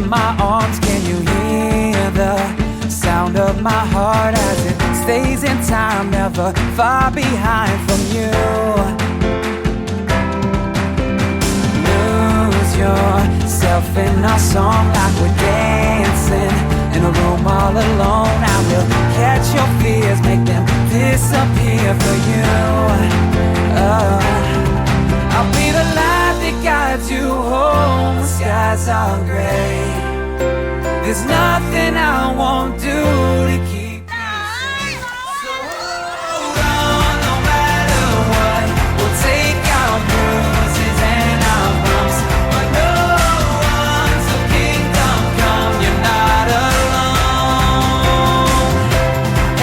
my arms, can you hear the sound of my heart as it stays in time, never far behind from you? Lose yourself in our song like we're dancing in a room all alone. I will catch your fears, make them disappear for you. I'll be the light that guides you home. The skies are gray. There's nothing I won't do to keep you safe. So hold on, no matter what. We'll take our bruises and our bumps, but no one till kingdom come. You're not alone.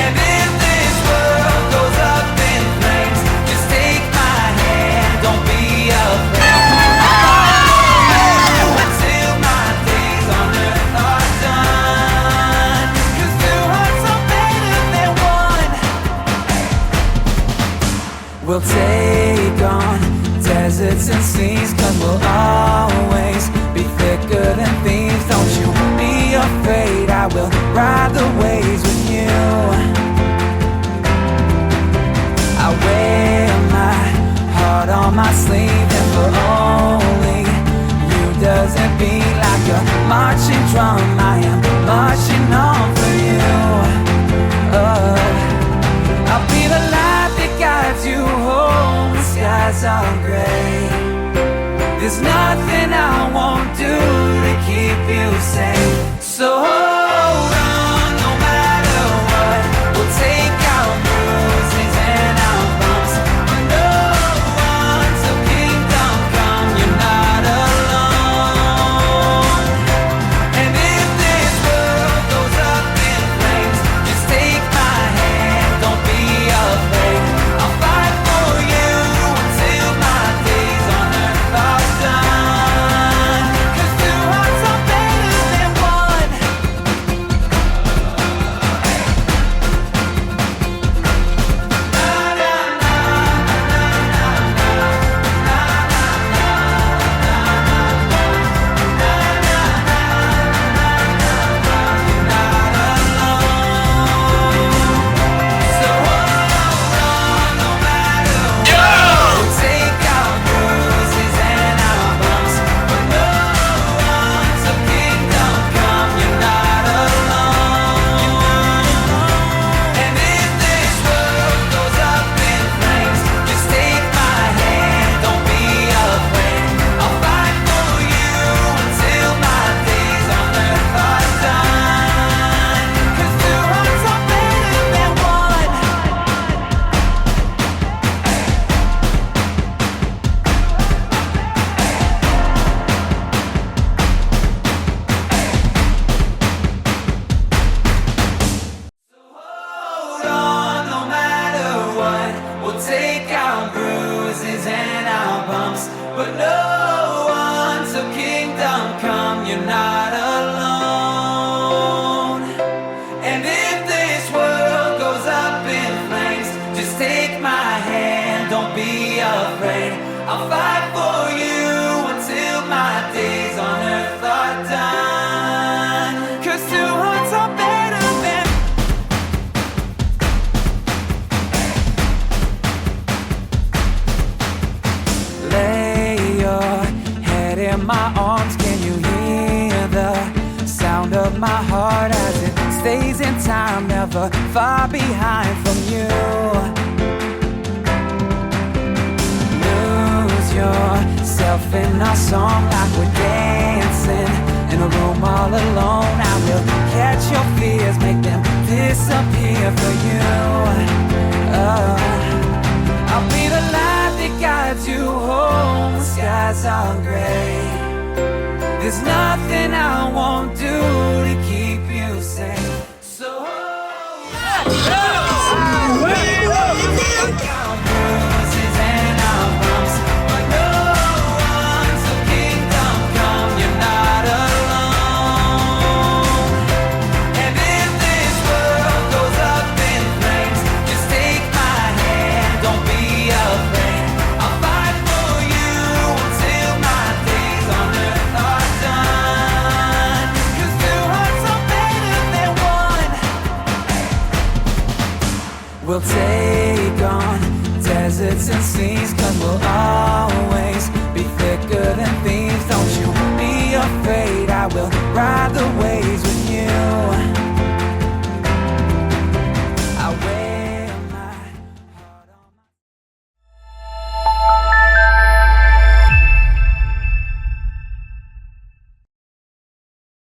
And if this world goes up in flames, just take my hand, don't be afraid. We'll take on deserts and seas, 'cause we'll always be thicker than thieves. Don't you be afraid, I will ride the waves with you. I wear my heart on my sleeve, and for only you does it beat like a marching drum. I am marching on for you. I'll be the light that guides you home. The skies are gray. There's nothing I won't do to keep you safe. So hold on, no matter what. We'll take our bruises and our bumps, but no one till kingdom come. You're not alone. And if this world goes up in flames, just take my hand, don't be afraid. I'll fight for you until my days on earth are done. 'Cause two hearts are better than one. So hold on, no matter what. We'll take our bruises and our bumps, but no one till kingdom come. You're not alone. And if this world goes up in flames, just take my hand, don't be afraid. I'll fight for you until my days on earth are done. 'Cause two hearts are better than one. Hold on, no matter what. We'll take our bruises and our bumps, but no one till kingdom come. You're not alone. And if this world goes up in flames, just take my hand, don't be afraid. I'll fight for you until my days on earth are done. 'Cause two hearts are better than lay your head in my arms, can you hear the sound of my heart as it stays in time, never far behind from you? Lose yourself in our song like we're dancing in a room all alone. I will catch your fears, make them disappear for you. I'll be the light that guides you home. The skies are gray. There's nothing I won't do to keep you safe. So hold on. Take our bruises and our bumps, but no one till kingdom come. You're not alone. And if this world goes up in flames, just take my hand, don't be afraid. I'll fight for you until my days on earth are done. We'll take on deserts and seas, 'cause we'll always be thicker than thieves. Don't you be afraid, I will ride the waves with